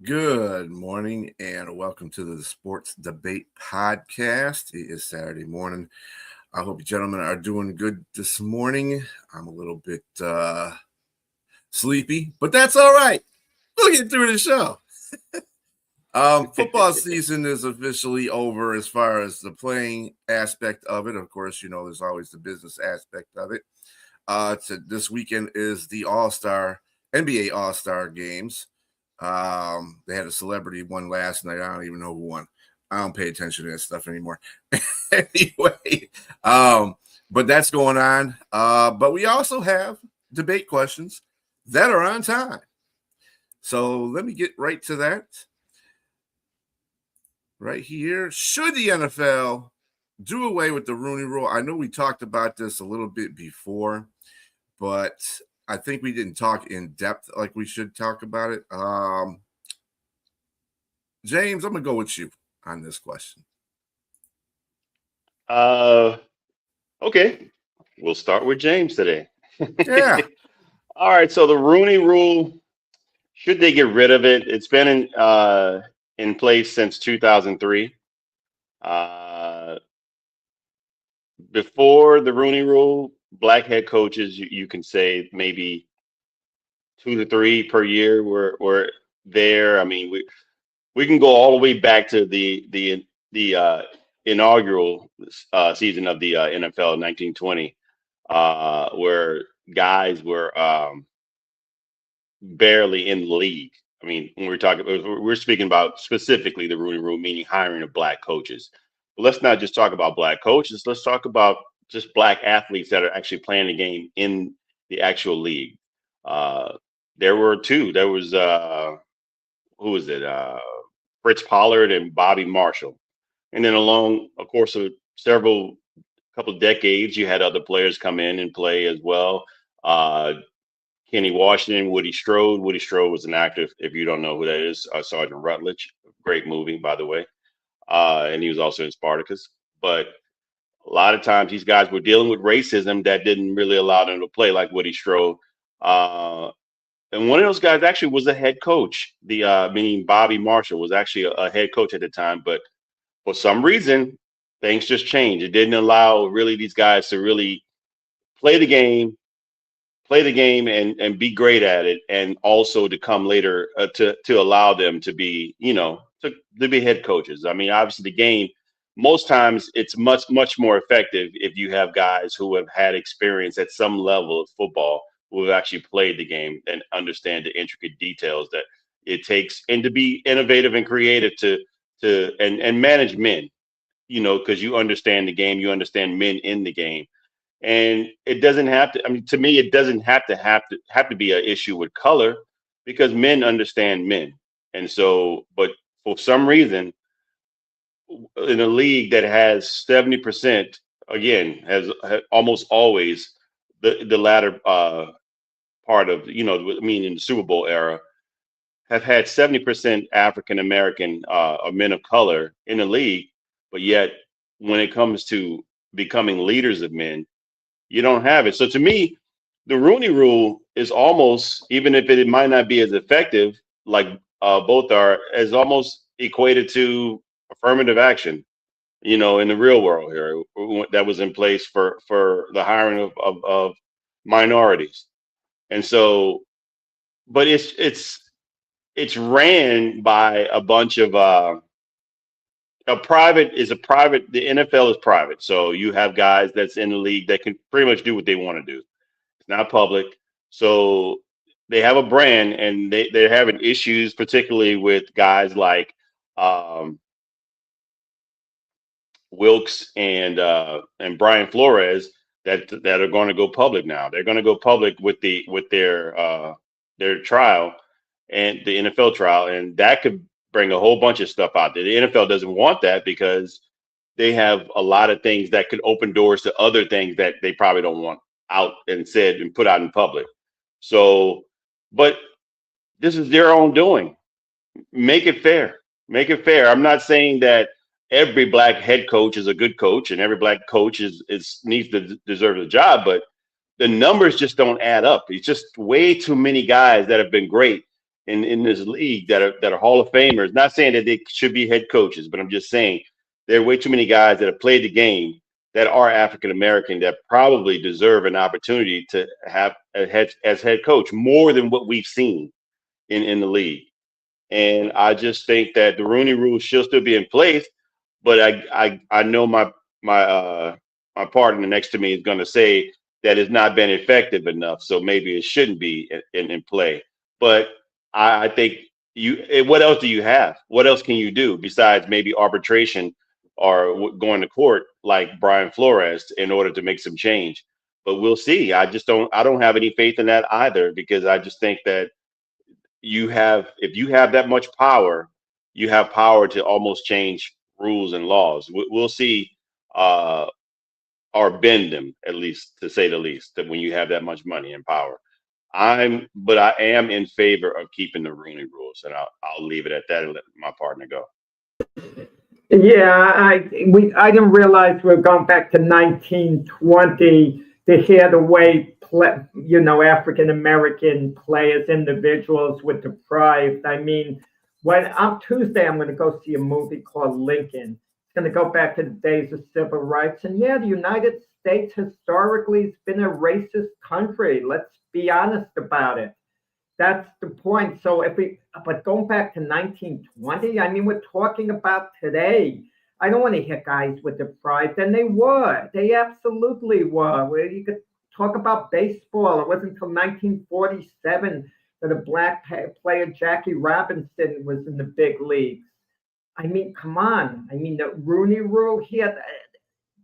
Good morning and welcome to the Sports Debate Podcast. It is Saturday morning. I hope you gentlemen are doing good this morning. I'm a little bit sleepy, but that's all right. We'll get through the show. Football season is officially over as far as the playing aspect of it. Of course, you know, there's always the business aspect of it. This weekend is the NBA All-Star games. They had a celebrity one last night. I don't even know who won. I don't pay attention to that stuff anymore. Anyway, but that's going on. But we also have debate questions that are on time. So let me get right to that. Right here. Should the NFL do away with the Rooney Rule? I know we talked about this a little bit before, but I think we didn't talk in depth like we should talk about it. James, I'm going to go with you on this question. Okay. We'll start with James today. Yeah. All right. So the Rooney Rule, should they get rid of it? It's been in place since 2003. Before the Rooney Rule, black head coaches, you can say maybe 2 to 3 per year were there. I mean, we can go all the way back to the inaugural season of the NFL in 1920, where guys were barely in the league. I mean, when we're speaking about specifically the Rooney Rule, meaning hiring of black coaches. But let's not just talk about black coaches. Let's talk about just black athletes that are actually playing the game in the actual league. There were two. There was who was it? Fritz Pollard and Bobby Marshall. And then along a course of couple of decades, you had other players come in and play as well. Kenny Washington, Woody Strode. Woody Strode was an actor, if you don't know who that is, Sergeant Rutledge. Great movie, by the way. And he was also in Spartacus. But a lot of times these guys were dealing with racism that didn't really allow them to play, like Woody Strode. And one of those guys actually was a head coach. Meaning Bobby Marshall was actually a head coach at the time. But for some reason, things just changed. It didn't allow really these guys to really play the game and be great at it, and also to come later to allow them to be, to be head coaches. I mean, obviously the game, most times it's much more effective if you have guys who have had experience at some level of football, who have actually played the game and understand the intricate details that it takes, and to be innovative and creative and manage men, because you understand the game, you understand men in the game. And it doesn't have to, I mean, to me, it doesn't have to be an issue with color, because men understand men. And so, but for some reason, in a league that has 70%, again, has almost always the latter part of, in the Super Bowl era, have had 70% African American men of color in the league. But yet, when it comes to becoming leaders of men, you don't have it. So to me, the Rooney Rule is almost, even if it might not be as effective, like both are, as almost equated to affirmative action, in the real world here, that was in place for the hiring of minorities. And so, but it's ran by a bunch of the NFL is private. So you have guys that's in the league that can pretty much do what they want to do. It's not public. So they have a brand, and they're having issues, particularly with guys like Wilkes and Brian Flores that are going to go public now. They're going to go public with their trial, and the NFL trial, and that could bring a whole bunch of stuff out there. The NFL doesn't want that, because they have a lot of things that could open doors to other things that they probably don't want out and said and put out in public. So, but this is their own doing. Make it fair. Make it fair. I'm not saying that every black head coach is a good coach and every black coach needs to deserve the job, but the numbers just don't add up. It's just way too many guys that have been great in this league that are Hall of Famers. Not saying that they should be head coaches, but I'm just saying there are way too many guys that have played the game that are African American that probably deserve an opportunity to have as head coach more than what we've seen in the league. And I just think that the Rooney Rule should still be in place, but I know my partner next to me is going to say that it's not been effective enough, so maybe it shouldn't be in play. But I think what else do you have? What else can you do besides maybe arbitration or going to court like Brian Flores in order to make some change? But we'll see. I don't have any faith in that either, because I just think that if you have that much power, you have power to almost change rules and laws. We'll see, or bend them, at least, to say the least, that when you have that much money and power. But I am in favor of keeping the Rooney rules, and I'll leave it at that and let my partner go. Yeah, I didn't realize we're going back to 1920 to hear the way African American players, individuals were deprived. I mean, on Tuesday I'm going to go see a movie called Lincoln. It's going to go back to the days of civil rights, and yeah, the United States historically has been a racist country. Let's be honest about it. That's the point. So but going back to 1920, I mean, we're talking about today. I don't want to hear guys were deprived, and they were. They absolutely were. Where you could talk about baseball. It wasn't until 1947 that a black player, Jackie Robinson, was in the big leagues. I mean, come on. I mean, the Rooney Rule here,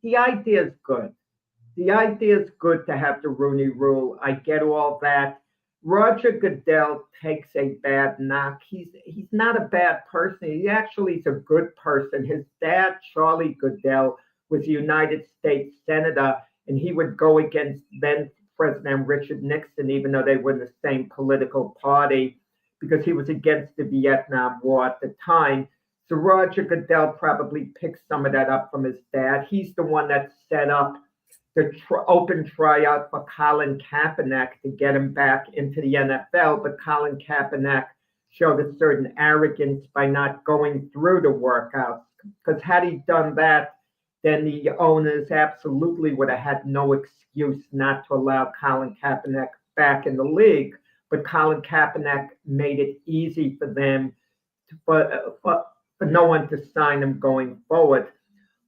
the idea is good. The idea is good to have the Rooney Rule. I get all that. Roger Goodell takes a bad knock. He's not a bad person. He actually is a good person. His dad, Charlie Goodell, was a United States Senator, and he would go against then President Richard Nixon, even though they were in the same political party, because he was against the Vietnam War at the time. So Roger Goodell probably picked some of that up from his dad. He's the one that set up the open tryout for Colin Kaepernick to get him back into the NFL, but Colin Kaepernick showed a certain arrogance by not going through the workouts, because had he done that, then the owners absolutely would have had no excuse not to allow Colin Kaepernick back in the league. But Colin Kaepernick made it easy for them, for no one to sign him going forward.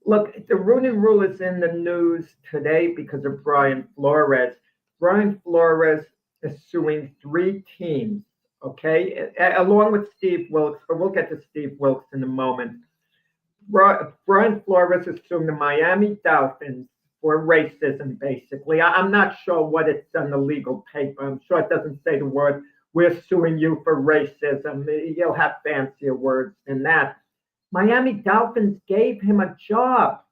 Look, the Rooney Rule is in the news today because of Brian Flores. Brian Flores is suing 3 teams, okay, along with Steve Wilkes, but we'll get to Steve Wilkes in a moment. Brian Flores is suing the Miami Dolphins for racism, basically. I'm not sure what it's on the legal paper. I'm sure it doesn't say the word, we're suing you for racism. You'll have fancier words than that. Miami Dolphins gave him a job.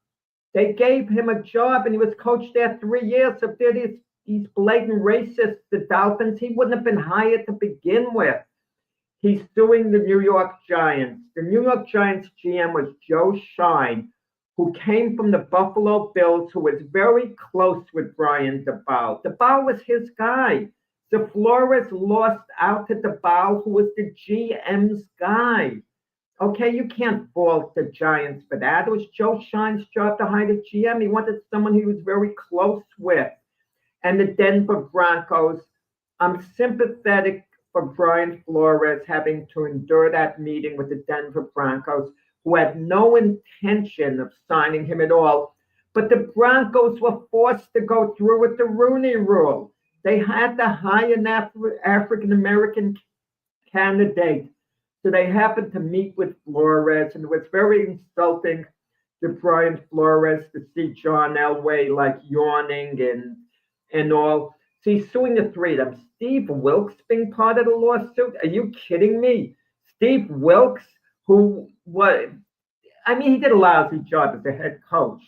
They gave him a job, and he was coached there 3 years. If they're these blatant racists, the Dolphins, he wouldn't have been hired to begin with. He's suing the New York Giants. The New York Giants GM was Joe Shine, who came from the Buffalo Bills, who was very close with Brian Daboll. Daboll was his guy. So Flores lost out to Daboll, who was the GM's guy. Okay, you can't fault the Giants for that. It was Joe Shine's job to hire the GM. He wanted someone he was very close with. And the Denver Broncos, I'm sympathetic for Brian Flores having to endure that meeting with the Denver Broncos, who had no intention of signing him at all. But the Broncos were forced to go through with the Rooney Rule. They had to hire an African-American candidate. So they happened to meet with Flores, and it was very insulting to Brian Flores to see John Elway like yawning and all. So he's suing the 3 of them. Steve Wilkes being part of the lawsuit? Are you kidding me? Steve Wilkes, he did a lousy job as a head coach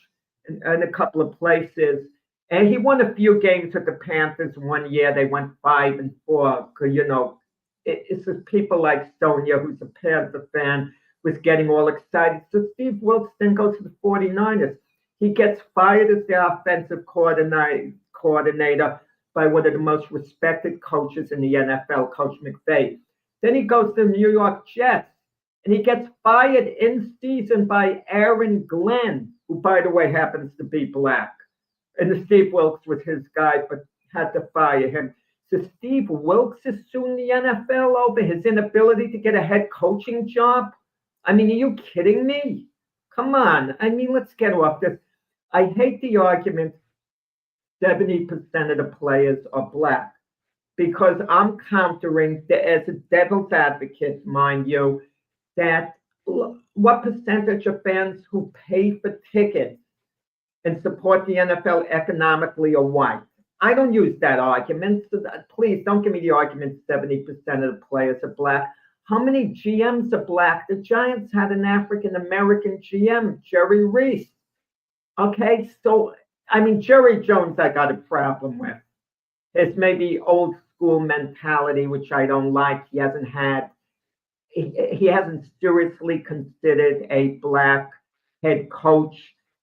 in a couple of places. And he won a few games with the Panthers one year. They went 5-4, because, it's just people like Sonia, who's a Panther fan, was getting all excited. So Steve Wilkes then goes to the 49ers. He gets fired as the offensive coordinator by one of the most respected coaches in the NFL, Coach McVay. Then he goes to the New York Jets, and he gets fired in season by Aaron Glenn, who, by the way, happens to be black. And Steve Wilkes was his guy, but had to fire him. So Steve Wilkes is suing the NFL over his inability to get a head coaching job? I mean, are you kidding me? Come on. I mean, let's get off this. I hate the argument 70% of the players are black, because I'm countering, as a devil's advocate, mind you, that what percentage of fans who pay for tickets and support the NFL economically are white? I don't use that argument. So please don't give me the argument 70% of the players are black. How many GMs are black? The Giants had an African-American GM, Jerry Reese. Okay, so, I mean, Jerry Jones I got a problem with. His maybe old school mentality, which I don't like. He hasn't seriously considered a black head coach,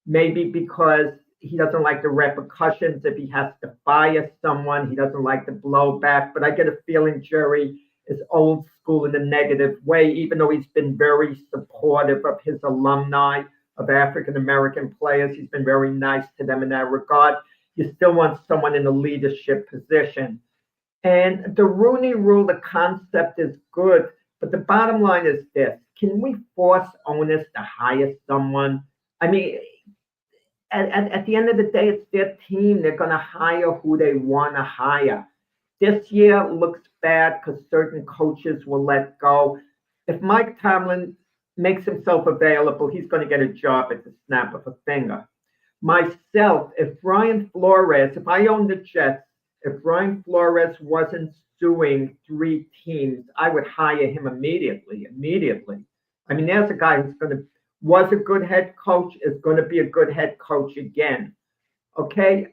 maybe because he doesn't like the repercussions if he has to fire someone. He doesn't like the blowback, but I get a feeling Jerry is old school in a negative way, even though he's been very supportive of his alumni, of African-American players. He's been very nice to them in that regard. You still want someone in a leadership position. And the Rooney Rule, the concept is good, but the bottom line is this: can we force owners to hire someone? I mean, at the end of the day, it's their team. They're going to hire who they want to hire. This year looks bad because certain coaches will let go. If Mike Tomlin makes himself available, he's going to get a job at the snap of a finger. Myself, if Brian Flores, if I owned the Jets, if Brian Flores wasn't suing 3 teams, I would hire him immediately. I mean, there's a guy who's was a good head coach, is going to be a good head coach again. Okay?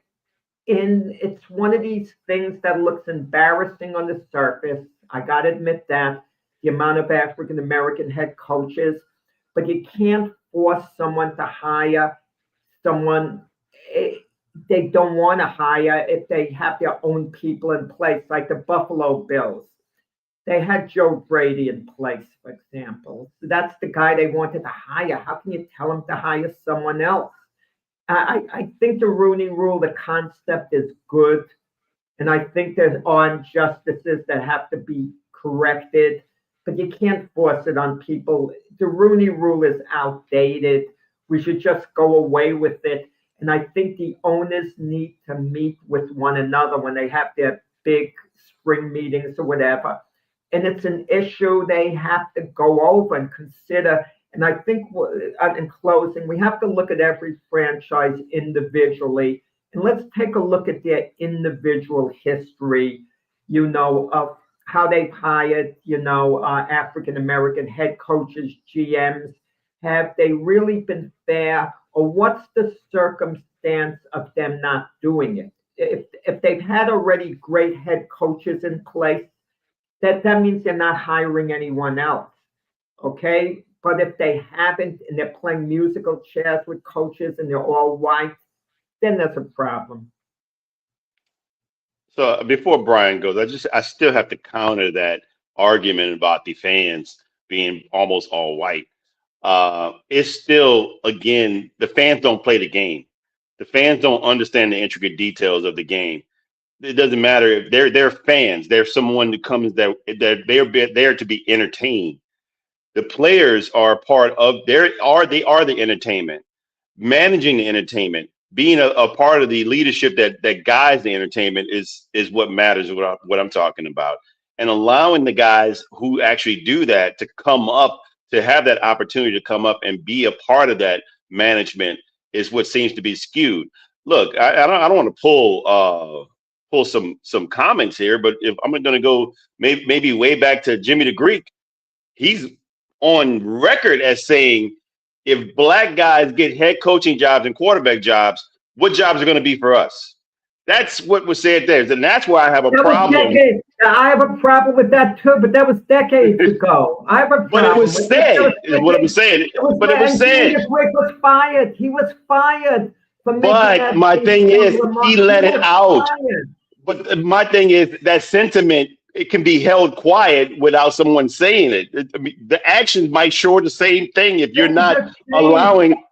And it's one of these things that looks embarrassing on the surface. I got to admit that, the amount of African-American head coaches, but you can't force someone to hire someone they don't want to hire if they have their own people in place, like the Buffalo Bills. They had Joe Brady in place, for example. So that's the guy they wanted to hire. How can you tell them to hire someone else? I think the Rooney Rule, the concept is good. And I think there are injustices that have to be corrected, but you can't force it on people. The Rooney Rule is outdated. We should just go away with it. And I think the owners need to meet with one another when they have their big spring meetings or whatever. And it's an issue they have to go over and consider. And I think in closing, we have to look at every franchise individually. And let's take a look at their individual history, of how they've hired, African-American head coaches, GMs. Have they really been fair? Or what's the circumstance of them not doing it? If they've had already great head coaches in place, that means they're not hiring anyone else, okay? But if they haven't and they're playing musical chairs with coaches and they're all white, then that's a problem. So before Brian goes, I still have to counter that argument about the fans being almost all white. It's still, again, the fans don't play the game. The fans don't understand the intricate details of the game. It doesn't matter if they're fans. They're someone who comes that they're there to be entertained. The players are part of they are the entertainment, managing the entertainment, being a part of the leadership that guides the entertainment is what matters. What I'm talking about, and allowing the guys who actually do that to come up, to have that opportunity to come up and be a part of that management is what seems to be skewed. Look, I don't want to pull some comments here, but if I'm going to go maybe way back to Jimmy the Greek, he's on record as saying, if black guys get head coaching jobs and quarterback jobs, what jobs are going to be for us? That's what was said there. And that's why I have a problem. I have a problem with that too, but that was decades ago. I have a problem. But it was said, is what I'm saying. But it was said. He was fired. He was fired. But my thing is, he let it out. But my thing is that sentiment it can be held quiet without someone saying it. I mean, the actions might show the same thing if you're not allowing.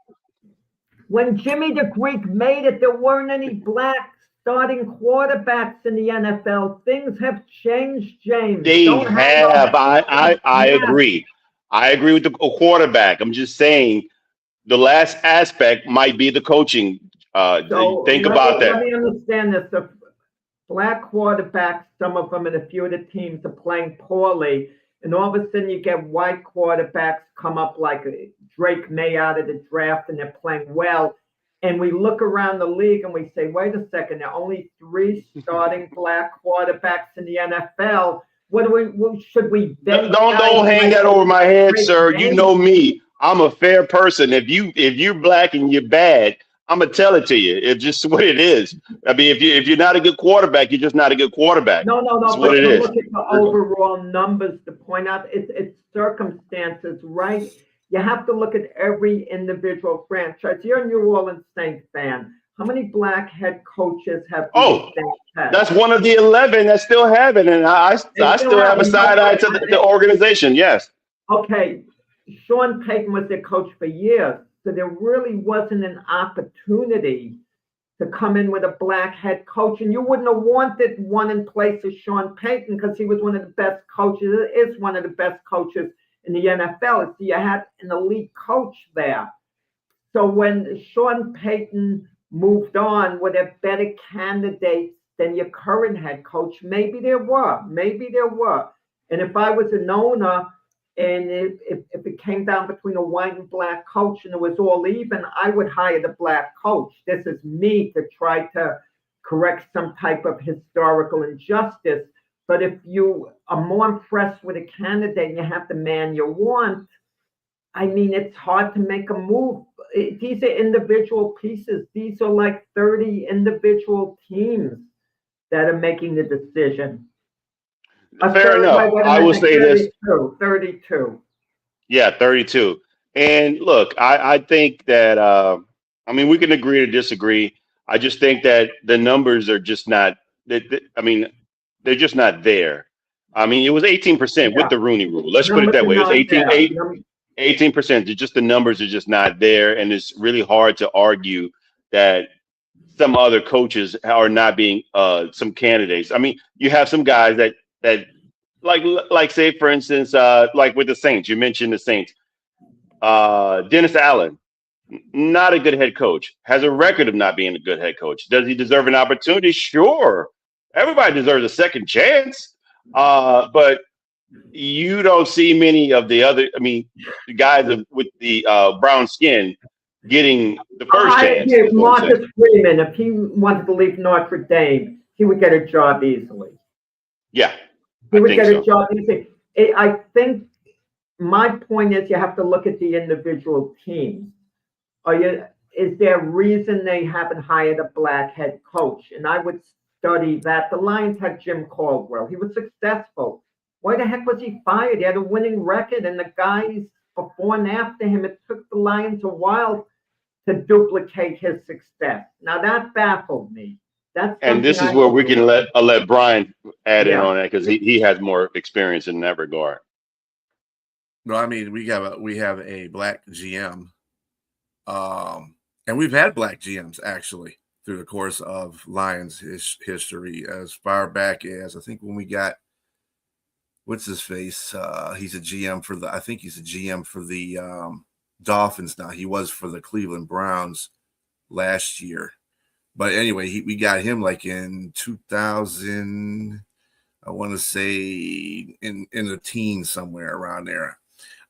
When Jimmy the Greek made it, there weren't any black starting quarterbacks in the NFL. Things have changed, James. They have. I agree. I agree with the quarterback. I'm just saying the last aspect might be the coaching. Think about that. Let me understand this. The black quarterbacks, some of them in a few of the teams are playing poorly, and all of a sudden you get white quarterbacks come up like Drake May out of the draft, and they're playing well. And we look around the league and we say, wait a second, there are only 3 starting black quarterbacks in the NFL. Should we then don't hang that over my head, sir. You know me. I'm a fair person. If you're black and you're bad, I'm gonna tell it to you. It's just what it is. I mean, if you're not a good quarterback, you're just not a good quarterback. No. That's but what it is. Look at the overall numbers to point out it's circumstances, right? You have to look at every individual franchise. You're a New Orleans Saints fan. How many black head coaches have the Saints had? That's one of the 11 that still have it, and I still have a side eye to the organization. Yes. Okay, Sean Payton was their coach for years, so there really wasn't an opportunity to come in with a black head coach, and you wouldn't have wanted one in place of Sean Payton because he was one of the best coaches. Is one of the best coaches in the NFL. So you had an elite coach there. So when Sean Payton moved on, were there better candidates than your current head coach? Maybe there were. And if I was an owner and if it came down between a white and black coach and it was all even, I would hire the black coach. This is me to try to correct some type of historical injustice. But if you are more impressed with a candidate and you have the man you want, I mean, it's hard to make a move. These are individual pieces. These are like 30 individual teams that are making the decision. Fair enough. I will say 32. Yeah, 32. And look, I think that, I mean, we can agree to disagree. I just think that the numbers are just not, they're just not there. I mean, it was 18% with the Rooney Rule. Let's put it that way. It was 18%. Just the numbers are just not there. And it's really hard to argue that some other coaches are not being some candidates. I mean, you have some guys that like say, for instance, like with the Saints, you mentioned the Saints. Dennis Allen, not a good head coach, has a record of not being a good head coach. Does he deserve an opportunity? Sure. Everybody deserves a second chance. But you don't see many of the other, the guys with the brown skin getting the first chance. Marcus Freeman, if he wanted to leave Notre Dame, he would get a job easily. Yeah. He would get a job easily. I think my point is you have to look at the individual teams. Is there a reason they haven't hired a black head coach? And I would study that. The Lions had Jim Caldwell. He was successful. Why the heck was he fired? He had a winning record, and the guys before and after him, it took the Lions a while to duplicate his success. Now that baffled me. And this is where we can let Brian add in on that because he has more experience in that regard. No, I mean we have a black GM, and we've had black GMs actually through the course of Lions history as far back as I think when we got what's his face. He's a GM for the Dolphins now. He was for the Cleveland Browns last year. But anyway, we got him like in 2000, I want to say in the teens somewhere around there.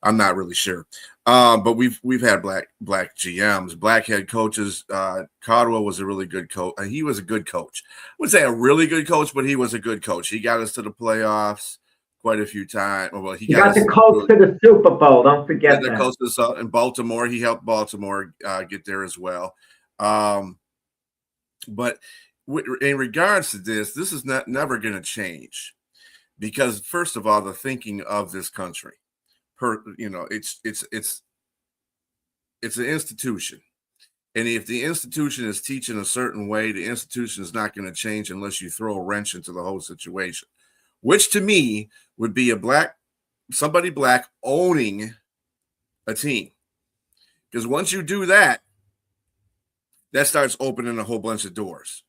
I'm not really sure. But we've had black GMs, black head coaches. Caldwell was a really good coach. He was a good coach. I wouldn't say a really good coach, but he was a good coach. He got us to the playoffs quite a few times. Well, he got the coach to the Super Bowl. Don't forget that. The coach in Baltimore. He helped Baltimore get there as well. But in regards to this is never going to change because, first of all, the thinking of this country, it's an institution, and if the institution is teaching a certain way, the institution is not going to change unless you throw a wrench into the whole situation. which to me would be somebody black owning a team. Because once you do that, that starts opening a whole bunch of doors.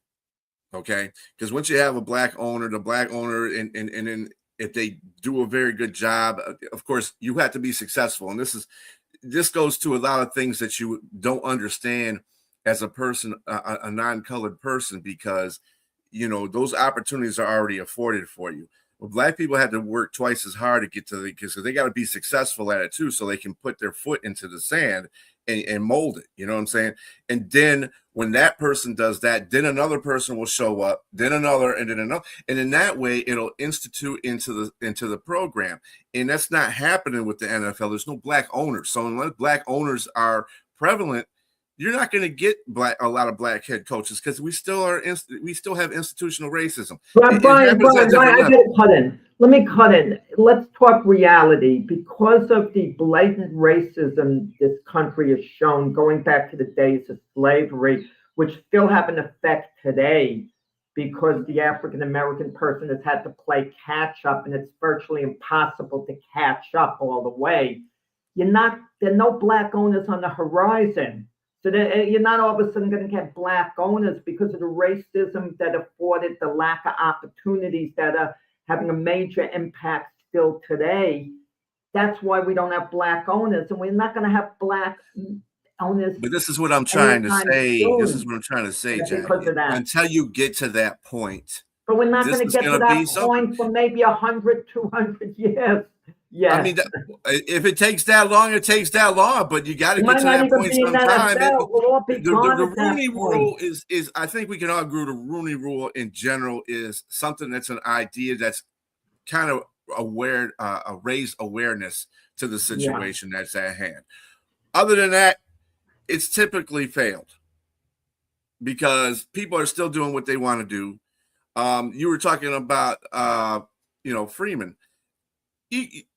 Okay. Because once you have a black owner, and then if they do a very good job, of course, you have to be successful. And this goes to a lot of things that you don't understand as a person, a non-colored person, because, those opportunities are already afforded for you. Well, black people have to work twice as hard to get to because they got to be successful at it too, so they can put their foot into the sand and mold it. You know what I'm saying? And then when that person does that, then another person will show up, then another, and then another, and in that way, it'll institute into the program. And that's not happening with the NFL. There's no black owners, so unless black owners are prevalent, you're not going to get a lot of black head coaches because we still have institutional racism. Brian, I get cut in. Let me cut in. Let's talk reality. Because of the blatant racism this country has shown going back to the days of slavery, which still have an effect today because the African American person has had to play catch up, and it's virtually impossible to catch up all the way. There are no black owners on the horizon. So you're not all of a sudden going to get black owners because of the racism that afforded the lack of opportunities that are having a major impact still today. That's why we don't have black owners, and we're not going to have black owners. But this is what I'm trying to say. This is what I'm trying to say, Jack. Until you get to that point. But we're not going to get to that point for maybe 100, 200 years. Yeah, I mean, if it takes that long, it takes that long. But you got to get to that point sometime. The Rooney Rule is I think we can all agree the Rooney Rule in general is something that's an idea that's kind of raised awareness to the situation that's at hand. Other than that, it's typically failed because people are still doing what they want to do. You were talking about Freeman.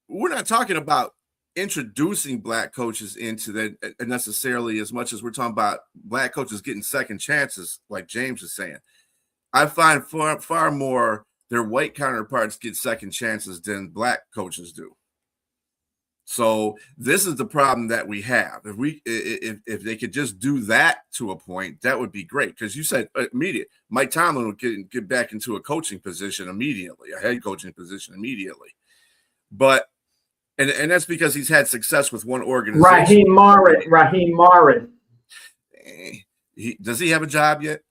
We're not talking about introducing black coaches into that necessarily as much as we're talking about black coaches getting second chances, like James is saying. I find far more their white counterparts get second chances than black coaches do. So this is the problem that we have. If they could just do that to a point, that would be great. Because you said immediate. Mike Tomlin would get back into a coaching position immediately, a head coaching position immediately. But and that's because he's had success with one organization. Raheem Morris. Does he have a job yet?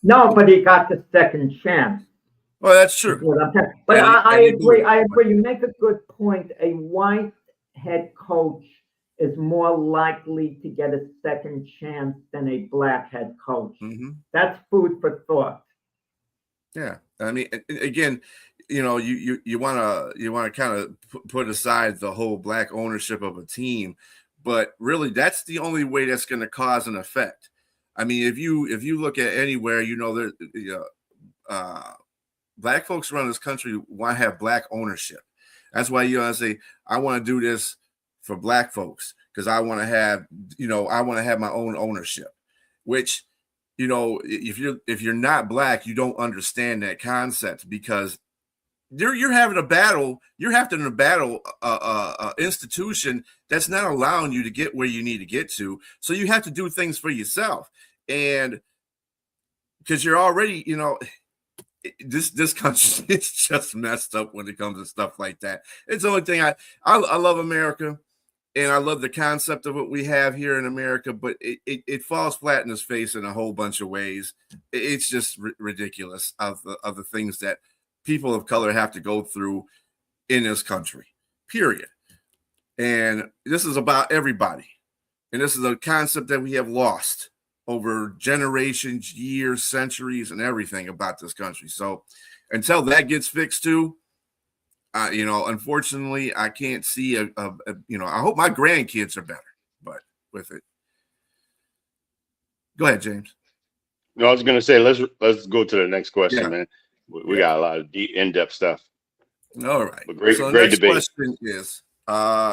No, but he got the second chance. Well, that's true. But I agree. You make a good point. A white head coach is more likely to get a second chance than a black head coach. Mm-hmm. That's food for thought. Yeah, I mean, again, you want to kind of put aside the whole black ownership of a team, but really that's the only way that's going to cause an effect. I mean, if you look at anywhere, black folks around this country want to have black ownership. That's why I say I want to do this for black folks because I want to have my own ownership, which if you're not black, you don't understand that concept because you're having a battle. You're having to battle a institution that's not allowing you to get where you need to get to. So you have to do things for yourself, and because you're already, this country is just messed up when it comes to stuff like that. It's the only thing I love America, and I love the concept of what we have here in America, but it falls flat in its face in a whole bunch of ways. It's just ridiculous of the things that people of color have to go through in this country, period. And this is about everybody. And this is a concept that we have lost over generations, years, centuries, and everything about this country. So until that gets fixed too, unfortunately, I can't see I hope my grandkids are better, but with it. Go ahead, James. No, I was going to say, let's go to the next question, man. We got a lot of in-depth stuff. All right. But great debate. Question is,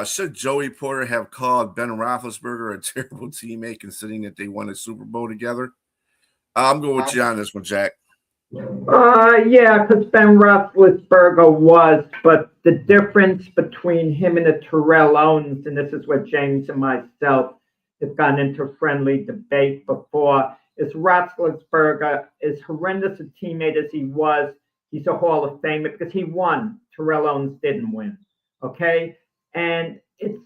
should Joey Porter have called Ben Roethlisberger a terrible teammate considering that they won a Super Bowl together? I'm going with you on this one, Jack. Yeah, because Ben Roethlisberger was, but the difference between him and the Terrell Owens, and this is what James and myself have gotten into friendly debate before, is Roethlisberger, as horrendous a teammate as he was, he's a Hall of Famer because he won. Terrell Owens didn't win. Okay? And it's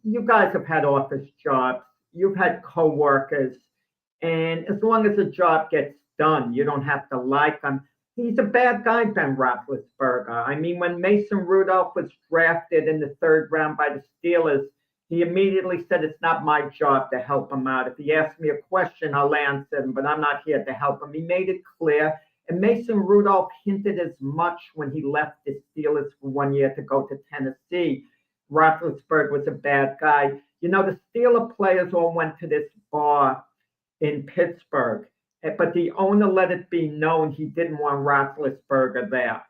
you guys have had office jobs, you've had coworkers, and as long as the job gets done, you don't have to like him. He's a bad guy, Ben Roethlisberger. I mean, when Mason Rudolph was drafted in the third round by the Steelers, he immediately said, "It's not my job to help him out. If he asks me a question, I'll answer him, but I'm not here to help him." He made it clear. And Mason Rudolph hinted as much when he left the Steelers for 1 year to go to Tennessee. Roethlisberger was a bad guy. You know, the Steeler players all went to this bar in Pittsburgh, but the owner let it be known he didn't want Roethlisberger there.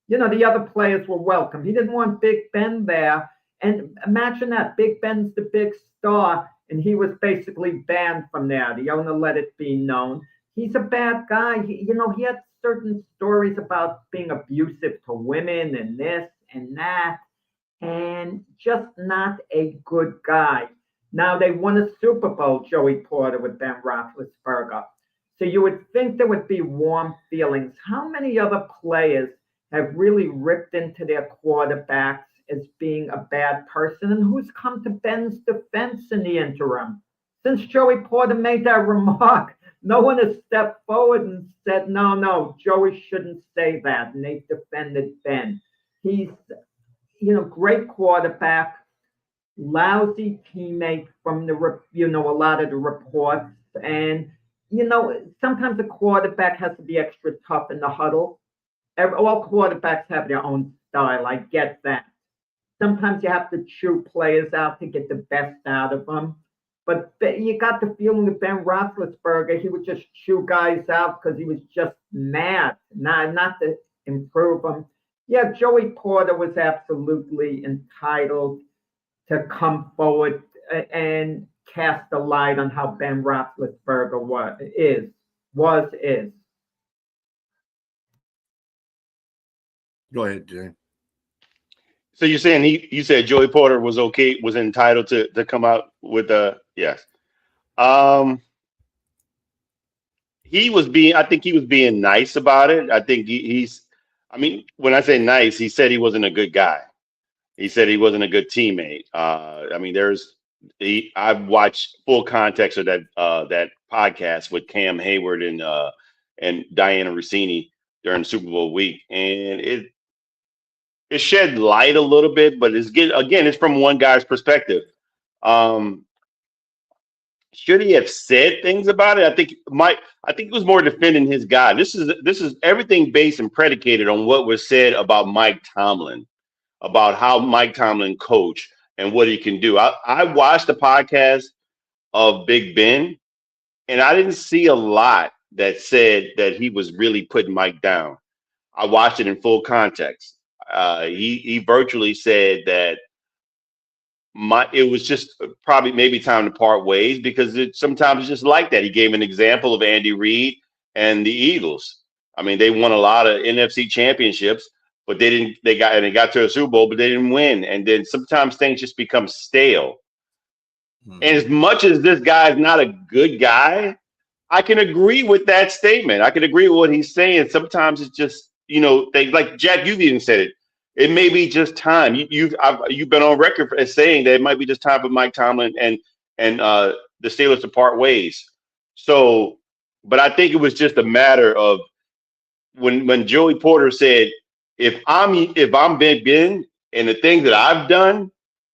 You know, the other players were welcome. He didn't want Big Ben there. And imagine that. Big Ben's the big star, and he was basically banned from there. The owner let it be known. He's a bad guy. He had certain stories about being abusive to women and this and that, and just not a good guy. Now, they won a Super Bowl, Joey Porter with Ben Roethlisberger. So you would think there would be warm feelings. How many other players have really ripped into their quarterbacks as being a bad person? And who's come to Ben's defense in the interim? Since Joey Porter made that remark, no one has stepped forward and said, no, Joey shouldn't say that. And they've defended Ben. He's, great quarterback, lousy teammate from a lot of the reports. And, sometimes a quarterback has to be extra tough in the huddle. All quarterbacks have their own style. I get that. Sometimes you have to chew players out to get the best out of them. But you got the feeling with Ben Roethlisberger, he would just chew guys out because he was just mad, not to improve them. Yeah, Joey Porter was absolutely entitled to come forward and cast a light on how Ben Roethlisberger is. Go ahead, Jay. So you're saying you said Joey Porter was entitled to come out with yes. I think he was being nice about it. I think when I say nice, he said he wasn't a good guy. He said he wasn't a good teammate. I've watched full context of that podcast with Cam Hayward and Diana Rossini during Super Bowl week, and it shed light a little bit, but it's from one guy's perspective. Should he have said things about it? I think it was more defending his guy. This is everything based and predicated on what was said about Mike Tomlin, about how Mike Tomlin coached and what he can do. I watched the podcast of Big Ben, and I didn't see a lot that said that he was really putting Mike down. I watched it in full context. He virtually said that it was just probably maybe time to part ways because sometimes it's just like that. He gave an example of Andy Reid and the Eagles. I mean, they won a lot of NFC championships, but they got to a Super Bowl, but they didn't win. And then sometimes things just become stale. And as much as this guy is not a good guy, I can agree with that statement. I can agree with what he's saying. Sometimes it's just, things like Jack, you've even said it. It may be just time. You've been on record as saying that it might be just time for Mike Tomlin and the Steelers to part ways. So, but I think it was just a matter of when Joey Porter said, if I'm Big Ben and the things that I've done,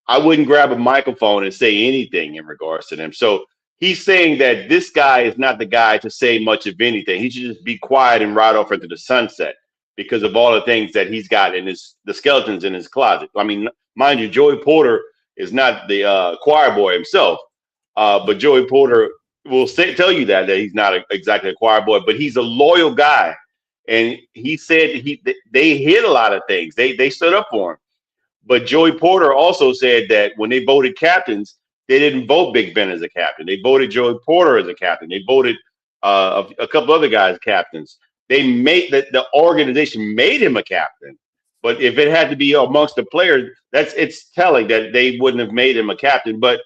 I wouldn't grab a microphone and say anything in regards to them. So he's saying that this guy is not the guy to say much of anything. He should just be quiet and ride off into the sunset, because of all the things that he's got in the skeletons in his closet. I mean, mind you, Joey Porter is not the choir boy himself, but Joey Porter will tell you that he's not exactly a choir boy, but he's a loyal guy. And he said they hid a lot of things. They stood up for him. But Joey Porter also said that when they voted captains, they didn't vote Big Ben as a captain. They voted Joey Porter as a captain. They voted a couple other guys captains. the organization made him a captain. But if it had to be amongst the players, it's telling that they wouldn't have made him a captain. But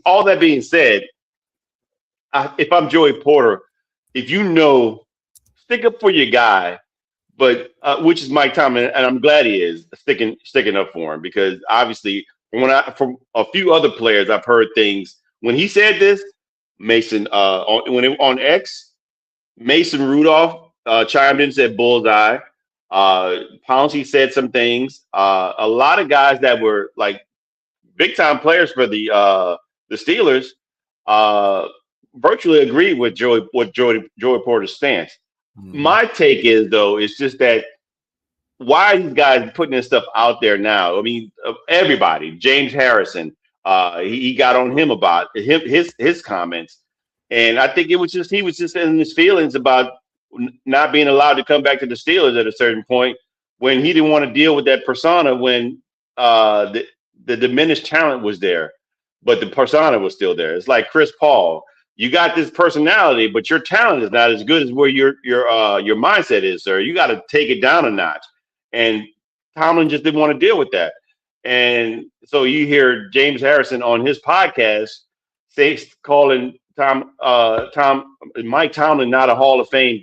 all that being said, if I'm Joey Porter, if stick up for your guy, but which is Mike Tomlin, and I'm glad he is sticking up for him, because obviously from a few other players I've heard things when he said this. Mason on X, Mason Rudolph chimed in and said bullseye. Pouncey said some things. A lot of guys that were like big time players for the Steelers virtually agreed with Joey Porter's stance. My take is, though, it's just that why are these guys putting this stuff out there now? I mean, everybody, James Harrison, he got on him about his comments, and I think he was just in his feelings about not being allowed to come back to the Steelers at a certain point when he didn't want to deal with that persona when the diminished talent was there, but the persona was still there. It's like Chris Paul. You got this personality, but your talent is not as good as where your mindset is, sir. You got to take it down a notch. And Tomlin just didn't want to deal with that. And so you hear James Harrison on his podcast calling Mike Tomlin not a Hall of Fame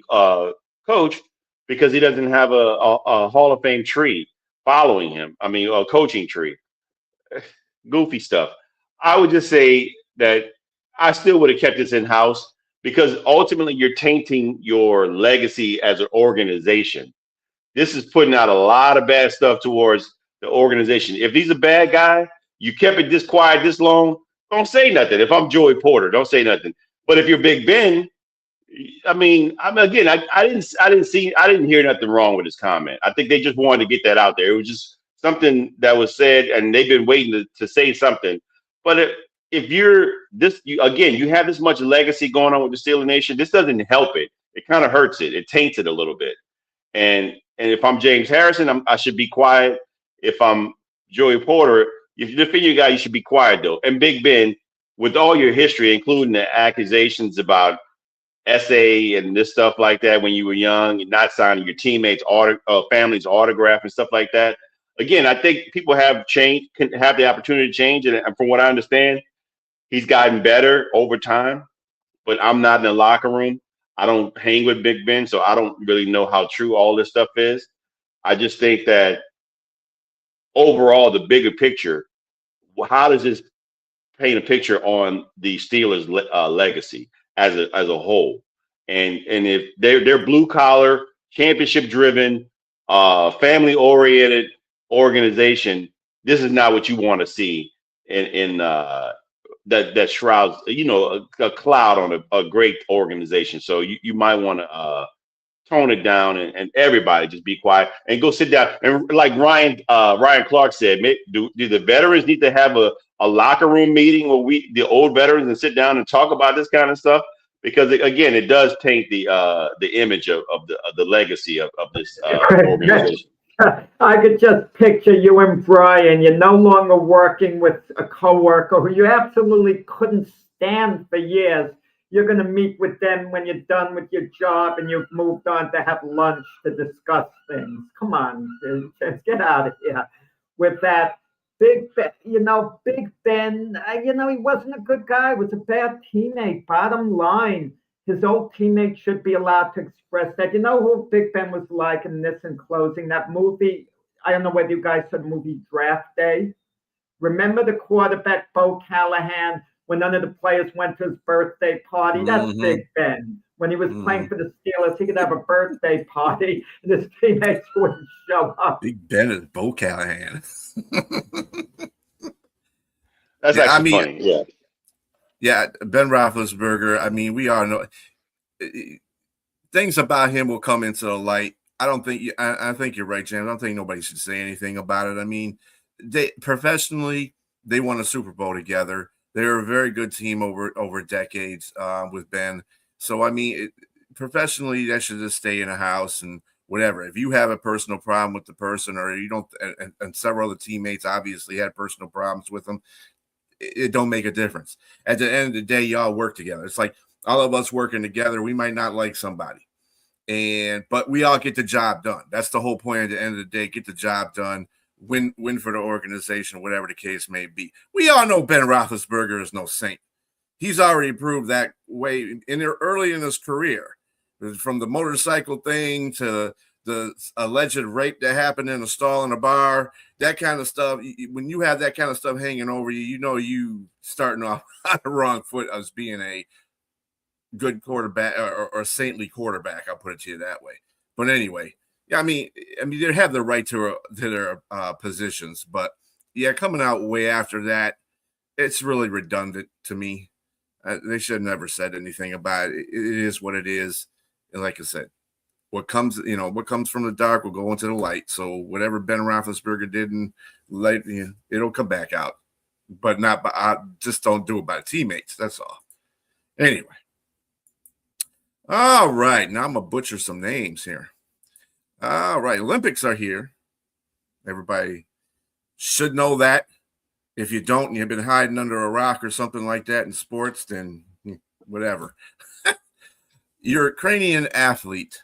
coach because he doesn't have a Hall of Fame tree following him. I mean, a coaching tree. Goofy stuff. I would just say that I still would have kept this in-house because ultimately you're tainting your legacy as an organization. This is putting out a lot of bad stuff towards the organization. If he's a bad guy, you kept it this quiet this long, don't say nothing. If I'm Joey Porter, don't say nothing. But if you're Big Ben, I didn't hear nothing wrong with his comment. I think they just wanted to get that out there. It was just something that was said, and they've been waiting to say something. But if you're you have this much legacy going on with the Steeler Nation, this doesn't help it. It kind of hurts it. It taints it a little bit. And if I'm James Harrison, I should be quiet. If I'm Joey Porter, if you defend your guy, you should be quiet, though. And Big Ben, with all your history, including the accusations about SA and this stuff like that when you were young, and not signing your teammates' family's autograph and stuff like that. Again, I think people can have the opportunity to change. And from what I understand, he's gotten better over time, but I'm not in the locker room. I don't hang with Big Ben, so I don't really know how true all this stuff is. I just think that overall, the bigger picture, how does this paint a picture on the Steelers' legacy as a whole? And if they're blue collar, championship driven, family oriented organization, this is not what you want to see in that shrouds, a cloud on a great organization. So you might want to tone it down and everybody just be quiet and go sit down. And like Ryan Clark said, do the veterans need to have a locker room meeting where the old veterans and sit down and talk about this kind of stuff? Because again, it does taint the image of the legacy of this organization. I could just picture you and Brian. You're no longer working with a coworker who you absolutely couldn't stand for years. You're going to meet with them when you're done with your job and you've moved on to have lunch to discuss things. Come on, just get out of here with that. Big Ben, Big Ben, he wasn't a good guy. He was a bad teammate. Bottom line, his old teammates should be allowed to express that. You know who Big Ben was like in this, in closing? That movie, I don't know whether you guys saw the movie Draft Day. Remember the quarterback, Bo Callahan, when none of the players went to his birthday party? That's Big Ben. When he was playing for the Steelers, he could have a birthday party and his teammates wouldn't show up. Big Ben and Bo Callahan. That's actually funny. Yeah. Yeah, Ben Roethlisberger. I mean, we all know things about him will come into the light. I think you're right, James. I don't think nobody should say anything about it. I mean, they won a Super Bowl together. They were a very good team over decades with Ben. So I mean, professionally, that should just stay in a house and whatever. If you have a personal problem with the person, or you don't, and several other teammates obviously had personal problems with them, it don't make a difference. At the end of the day, y'all work together. It's like all of us working together. We might not like somebody, But we all get the job done. That's the whole point at the end of the day. Get the job done. Win for the organization, whatever the case may be. We all know Ben Roethlisberger is no saint. He's already proved that way early in his career, from the motorcycle thing to the alleged rape that happened in a stall in a bar, that kind of stuff. When you have that kind of stuff hanging over you, you know you starting off on the wrong foot as being a good quarterback or saintly quarterback. I'll put it to you that way. But anyway, yeah, I mean, they have the right to their positions, but yeah, coming out way after that, it's really redundant to me. They should have never said anything about it. It is what it is, and like I said, what comes from the dark will go into the light. So whatever Ben Roethlisberger did in light, it'll come back out, but not by just don't do it by teammates. That's all. Anyway. All right, now I'm going to butcher some names here. All right, Olympics are here. Everybody should know that. If you don't and you've been hiding under a rock or something like that in sports, then whatever. Ukrainian athlete,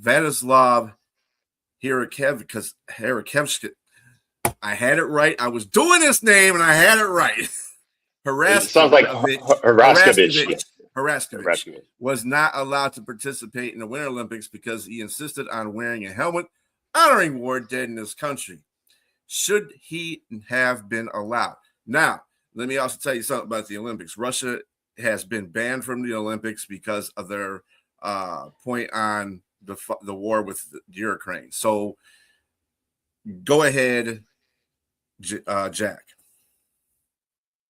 Vladislav Herikevich. I had it right. I was doing this name and I had it right. It sounds like Haraskevich. Haraskevich was not allowed to participate in the Winter Olympics because he insisted on wearing a helmet honoring war dead in his country. Should he have been allowed? Now, let me also tell you something about the Olympics. Russia has been banned from the Olympics because of their point on the war with Ukraine. So go ahead, Jack.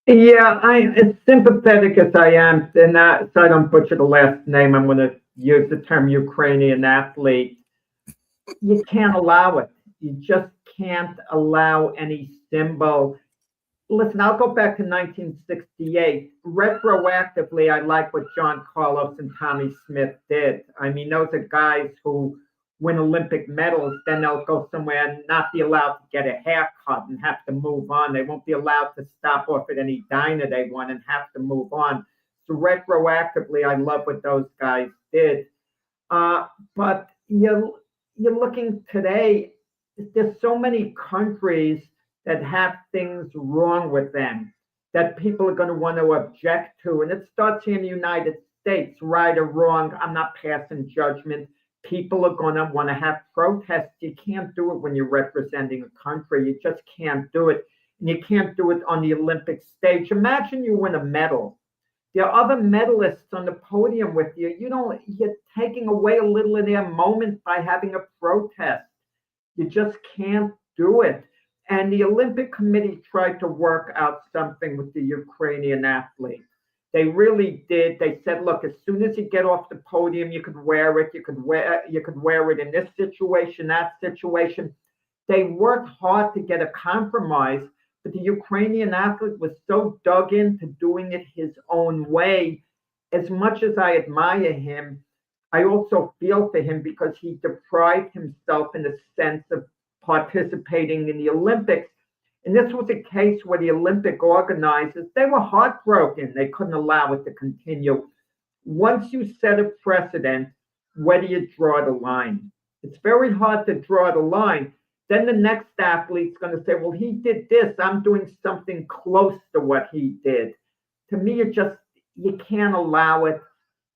Yeah, as sympathetic as I am, and so I don't butcher the last name, I'm going to use the term Ukrainian athlete. You can't allow it. You just can't allow any symbol. Listen, I'll go back to 1968. Retroactively, I like what John Carlos and Tommy Smith did. I mean, those are guys who win Olympic medals, then they'll go somewhere and not be allowed to get a haircut and have to move on. They won't be allowed to stop off at any diner they want and have to move on. So retroactively, I love what those guys did. But you're looking today, there's so many countries that have things wrong with them that people are going to want to object to. And it starts here in the United States, right or wrong. I'm not passing judgment. People are going to want to have protests. You can't do it when you're representing a country. You just can't do it. And you can't do it on the Olympic stage. Imagine you win a medal. There are other medalists on the podium with you. You're taking away a little of their moment by having a protest. You just can't do it. And the Olympic Committee tried to work out something with the Ukrainian athletes. They really did. They said, look, as soon as you get off the podium, you could wear it. You could wear it in this situation, that situation. They worked hard to get a compromise, but the Ukrainian athlete was so dug into doing it his own way. As much as I admire him, I also feel for him because he deprived himself in a sense of participating in the Olympics. And this was a case where the Olympic organizers, they were heartbroken. They couldn't allow it to continue. Once you set a precedent, where do you draw the line? It's very hard to draw the line. Then the next athlete's going to say, well, he did this. I'm doing something close to what he did. To me, you can't allow it.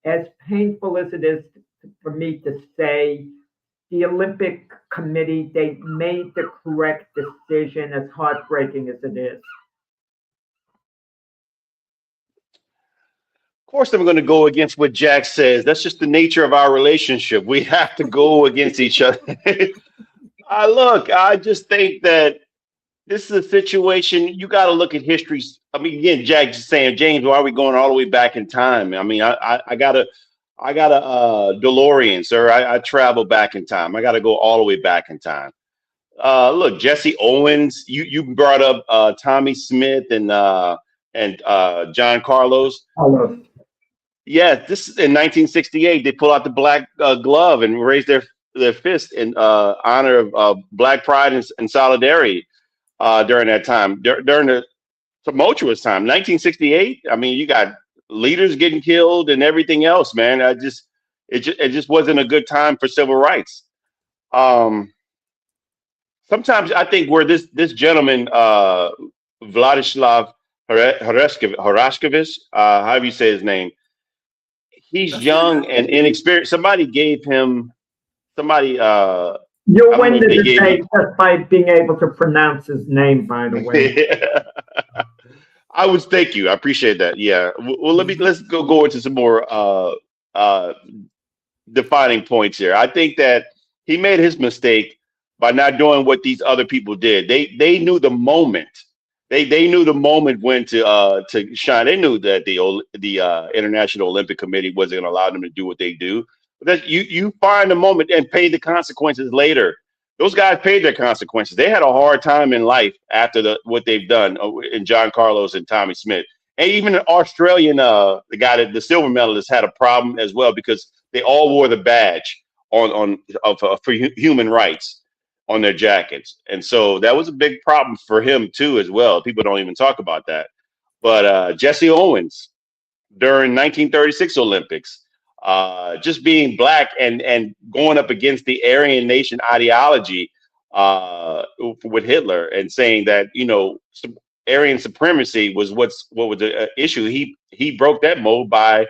As painful as it is for me to say, the Olympic Committee, they made the correct decision, as heartbreaking as it is. Of course, I'm going to go against what Jack says. That's just the nature of our relationship. We have to go against each other. I just think that this is a situation, you got to look at history. I mean, again, Jack just saying, James, why are we going all the way back in time? I mean, I got a DeLorean, sir. I travel back in time. I got to go all the way back in time. Look, Jesse Owens, you brought up Tommy Smith and John Carlos. Yeah, this is in 1968. They pull out the black glove and raise their fist in honor of Black pride and solidarity during that time, during the tumultuous time. 1968. I mean, you got leaders getting killed and everything else, man. it just wasn't a good time for civil rights. Sometimes I think where this gentleman Vladislav Horashkovich, however you say his name, he's That's it. young and inexperienced. Somebody gave him somebody. You'll I don't win know the if they gave debate him. just by being able to pronounce his name, by the way. I would thank you. I appreciate that. Yeah. Well, let's go into some more uh, defining points here. I think that he made his mistake by not doing what these other people did. They knew the moment. They knew the moment when to shine. They knew that the International Olympic Committee wasn't going to allow them to do what they do. But that you find the moment and pay the consequences later. Those guys paid their consequences. They had a hard time in life after what they've done in John Carlos and Tommy Smith. And even an Australian, the guy that the silver medalist had a problem as well because they all wore the badge for human rights on their jackets, and so that was a big problem for him too as well. People don't even talk about that. But Jesse Owens during 1936 Olympics, just being black and going up against the Aryan nation ideology with Hitler and saying that Aryan supremacy was what was the issue. He broke that mold by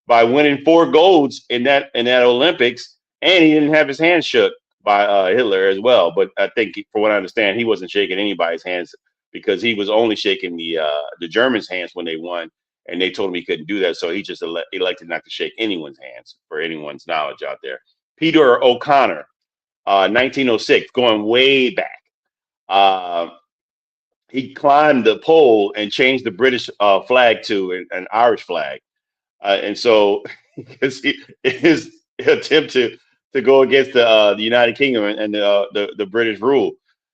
winning 4 golds in that Olympics, and he didn't have his hand shook by Hitler as well. But I think, for what I understand, he wasn't shaking anybody's hands because he was only shaking the Germans' hands when they won, and they told him he couldn't do that. So he just elected not to shake anyone's hands, for anyone's knowledge out there. Peter O'Connor, 1906, going way back. He climbed the pole and changed the British flag to an Irish flag. And so his attempt to go against the United Kingdom and the British rule,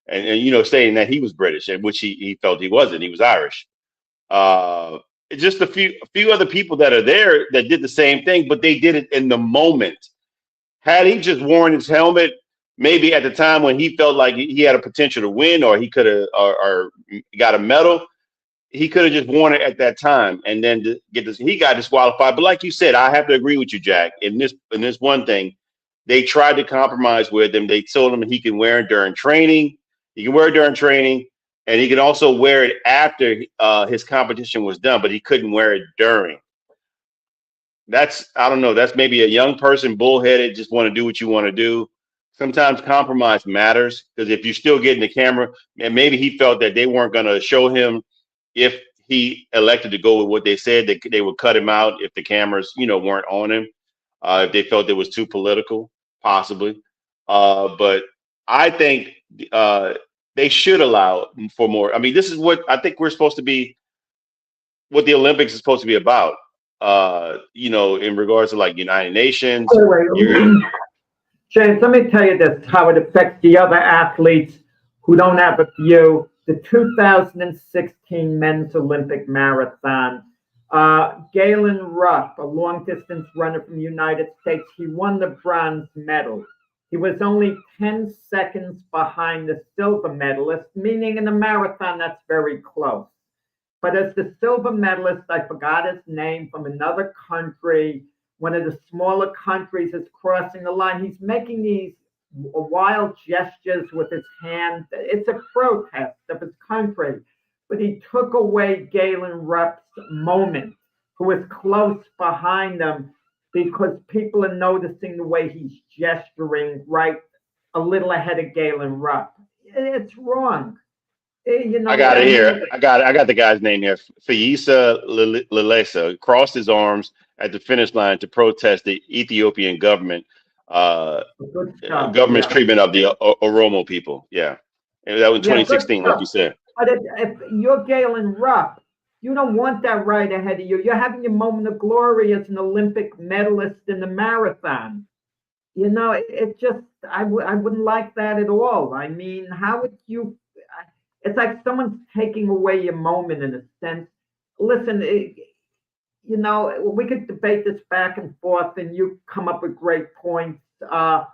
and saying that he was British, and which he felt he wasn't. He was Irish. Just a few other people that are there that did the same thing, but they did it in the moment. Had he just worn his helmet, maybe at the time when he felt like he had a potential to win, or he could have or got a medal, he could have just worn it at that time, and then he got disqualified. But like you said, I have to agree with you, Jack. In this one thing, they tried to compromise with him. They told him he can wear it during training. He can wear it during training, and he can also wear it after his competition was done, but he couldn't wear it during. I don't know. That's maybe a young person, bullheaded, just want to do what you want to do. Sometimes compromise matters, because if you're still getting the camera, and maybe he felt that they weren't going to show him if he elected to go with what they said, they would cut him out if the cameras, weren't on him. If they felt it was too political, possibly. But I think they should allow for more. I mean, this is what I think we're supposed to be, what the Olympics is supposed to be about. In regards to like United Nations. James, let me tell you this, how it affects the other athletes who don't have a view. The 2016 Men's Olympic Marathon, Galen Rupp, a long-distance runner from the United States, he won the bronze medal. He was only 10 seconds behind the silver medalist, meaning in a marathon, that's very close. But as the silver medalist, I forgot his name, from another country, one of the smaller countries, is crossing the line. He's making these wild gestures with his hand. It's a protest of his country. But he took away Galen Rupp's moment, who was close behind him, because people are noticing the way he's gesturing right a little ahead of Galen Rupp. It's wrong. I got it here. I got the guy's name here. Feyisa Lilesa crossed his arms at the finish line to protest the Ethiopian government's treatment of the Oromo people. Yeah, and that was 2016, like you said. But if you're Galen Rupp, you don't want that right ahead of you. You're having your moment of glory as an Olympic medalist in the marathon. It just, I wouldn't like that at all. I mean, how would you? It's like someone's taking away your moment in a sense. Listen, we could debate this back and forth, and you come up with great points. The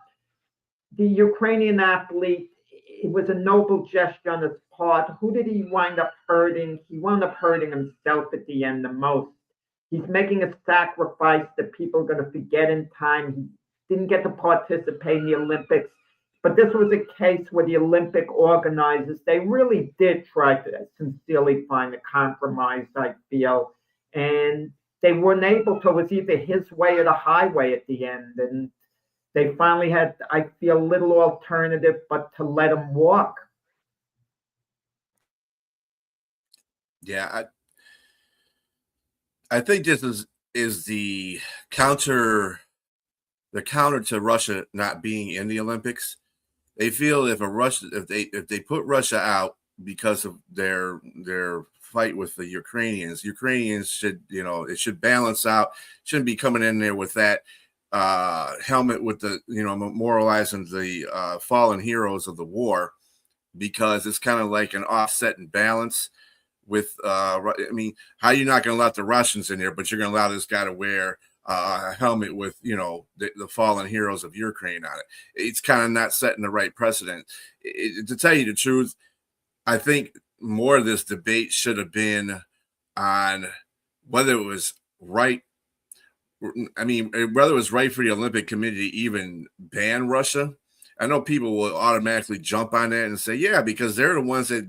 Ukrainian athlete, it was a noble gesture on his part. Who did he wind up hurting? He wound up hurting himself at the end the most. he's making a sacrifice that people are going to forget in time. He didn't get to participate in the Olympics, but this was a case where the Olympic organizers, they really did try to sincerely find a compromise, I feel, and they weren't able to. It was either his way or the highway at the end, and they finally had, I feel, little alternative but to let him walk. Yeah, I think this is the counter to Russia not being in the Olympics. They feel if they put Russia out because of their fight with the Ukrainians should, it should balance out. Shouldn't be coming in there with that helmet with the, memorializing the fallen heroes of the war, because it's kind of like an offset and balance with how are you not going to let the Russians in there, but you're going to allow this guy to wear a helmet with, the fallen heroes of Ukraine on it. It's kind of not setting the right precedent. To tell you the truth, I think more of this debate should have been on whether it was right. Whether it was right for the Olympic Committee to even ban Russia. I know people will automatically jump on that and say, yeah, because they're the ones that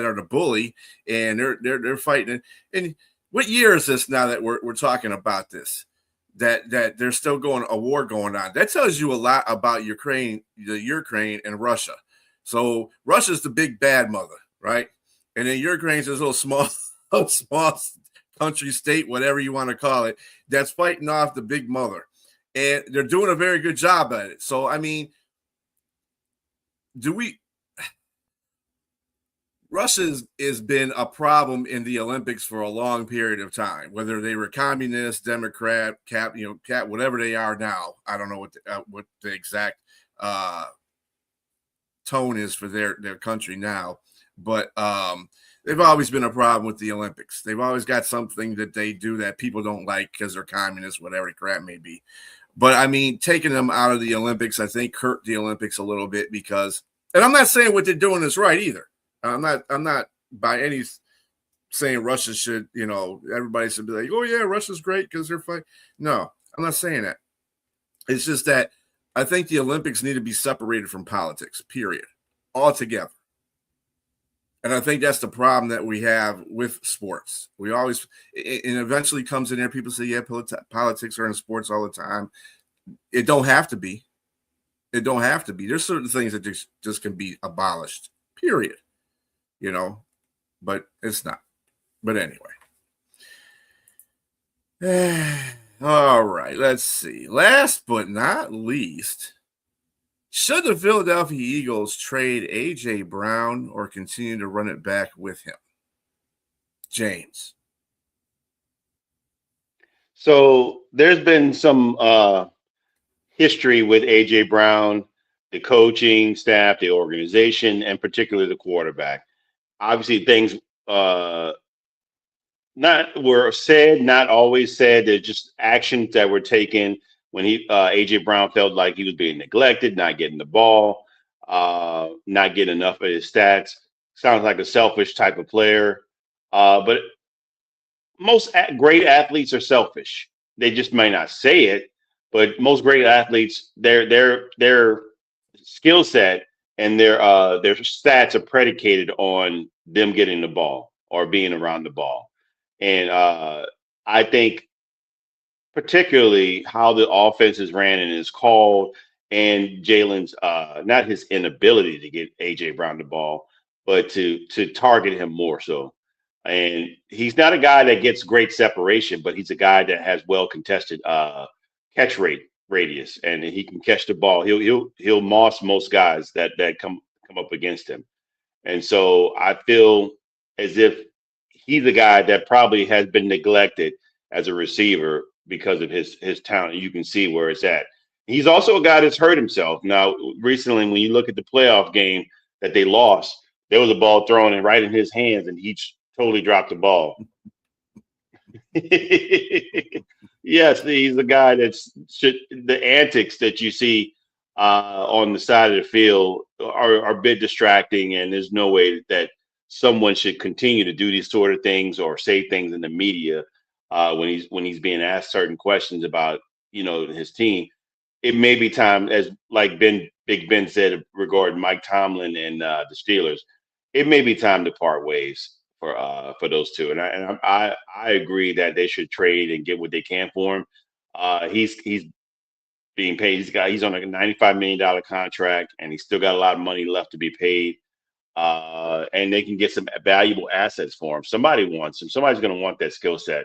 are the bully, and they're fighting. And what year is this now that we're talking about this? That there's still a war going on. That tells you a lot about Ukraine and Russia. So Russia's the big bad mother, right? And then Ukraine's this little small country, state, whatever you want to call it, that's fighting off the big mother. And they're doing a very good job at it. So, Russia has been a problem in the Olympics for a long period of time, whether they were communist, Democrat, whatever they are now. I don't know what the exact tone is for their country now, but they've always been a problem with the Olympics. They've always got something that they do that people don't like because they're communists, whatever the crap may be. But taking them out of the Olympics, I think, hurt the Olympics a little bit because, and I'm not saying what they're doing is right either. I'm not by any saying Russia should, everybody should be like, oh yeah, Russia's great because they're fighting. No, I'm not saying that. It's just that I think the Olympics need to be separated from politics, period, altogether. And I think that's the problem that we have with sports. We always, and eventually comes in there, people say, yeah, politics are in sports all the time. It don't have to be. It don't have to be. There's certain things that just can be abolished, period. But it's not. But anyway. All right, let's see. Last but not least, should the Philadelphia Eagles trade A.J. Brown or continue to run it back with him? James. So there's been some history with A.J. Brown, the coaching staff, the organization, and particularly the quarterback. Obviously, things were said, not always said. They're just actions that were taken when A.J. Brown felt like he was being neglected, not getting the ball, not getting enough of his stats. Sounds like a selfish type of player. But most great athletes are selfish. They just may not say it, but most great athletes, their skill set and their stats are predicated on them getting the ball or being around the ball. And I think particularly how the offense is ran and is called, and Jalen's not his inability to get A.J. Brown the ball, but to target him more so. And he's not a guy that gets great separation, but he's a guy that has well contested catch radius, and he can catch the ball. He'll moss most guys that come up against him. And so I feel as if he's a guy that probably has been neglected as a receiver because of his talent. You can see where it's at. He's also a guy that's hurt himself. Now, recently, when you look at the playoff game that they lost, there was a ball thrown in right in his hands, and he totally dropped the ball. Yes, he's the guy the antics that you see on the side of the field are a bit distracting, and there's no way that someone should continue to do these sort of things or say things in the media when he's being asked certain questions about his team. It may be time, as like Big Ben said regarding Mike Tomlin and the Steelers. It may be time to part ways for those two, and I agree that they should trade and get what they can for him. He's being paid. He's on a $95 million contract, and he's still got a lot of money left to be paid. And they can get some valuable assets for him. Somebody wants him. Somebody's going to want that skill set.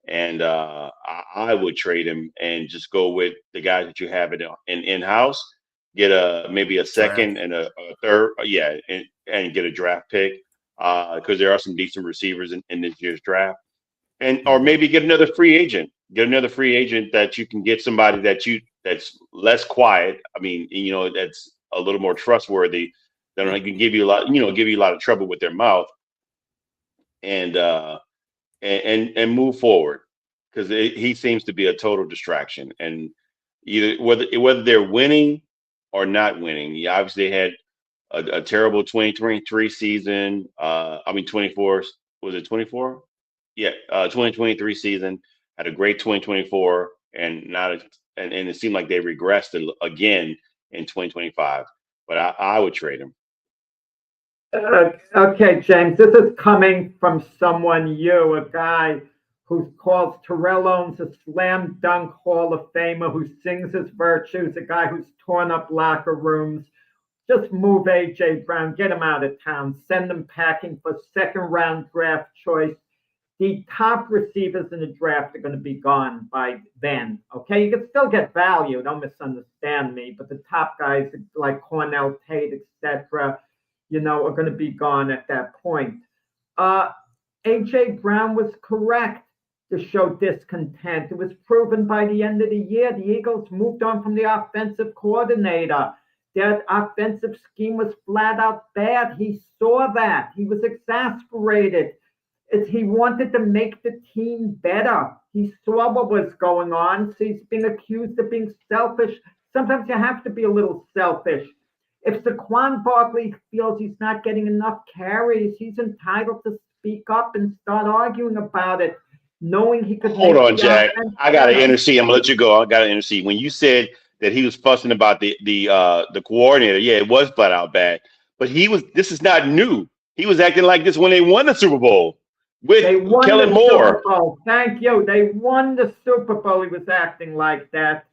And I would trade him and just go with the guys that you have in-house. Get maybe a second and a third, and get a draft pick because there are some decent receivers in this year's draft, or maybe get another free agent. Get another free agent that you can get somebody that's less quiet. I mean, that's a little more trustworthy. That can give you a lot of trouble with their mouth, and move forward, because he seems to be a total distraction. And either whether they're winning or not winning, he obviously had a terrible 2023 season. 24, was it 24? Yeah, 2023 season, had a great 2024, and it seemed like they regressed again in 2025. But I would trade him. Okay, James, this is coming from someone, a guy who calls Terrell Owens a slam dunk Hall of Famer, who sings his virtues, a guy who's torn up locker rooms. Just move A.J. Brown, get him out of town, send him packing for second-round draft choice. The top receivers in the draft are going to be gone by then, okay? You can still get value, don't misunderstand me, but the top guys like Cornell Tate, etc., are going to be gone at that point. A.J. Brown was correct to show discontent. It was proven by the end of the year. The Eagles moved on from the offensive coordinator. Their offensive scheme was flat out bad. He saw that. He was exasperated. He wanted to make the team better. He saw what was going on. So he's being accused of being selfish. Sometimes you have to be a little selfish. If Saquon Barkley feels he's not getting enough carries, he's entitled to speak up and start arguing about it, knowing he could. Hold on, Jack. I got to intercede. I'm going to let you go. I got to intercede. When you said that he was fussing about the coordinator, yeah, it was flat out bad. But this is not new. He was acting like this when they won the Super Bowl with Kellen Moore. Thank you. They won the Super Bowl. He was acting like that.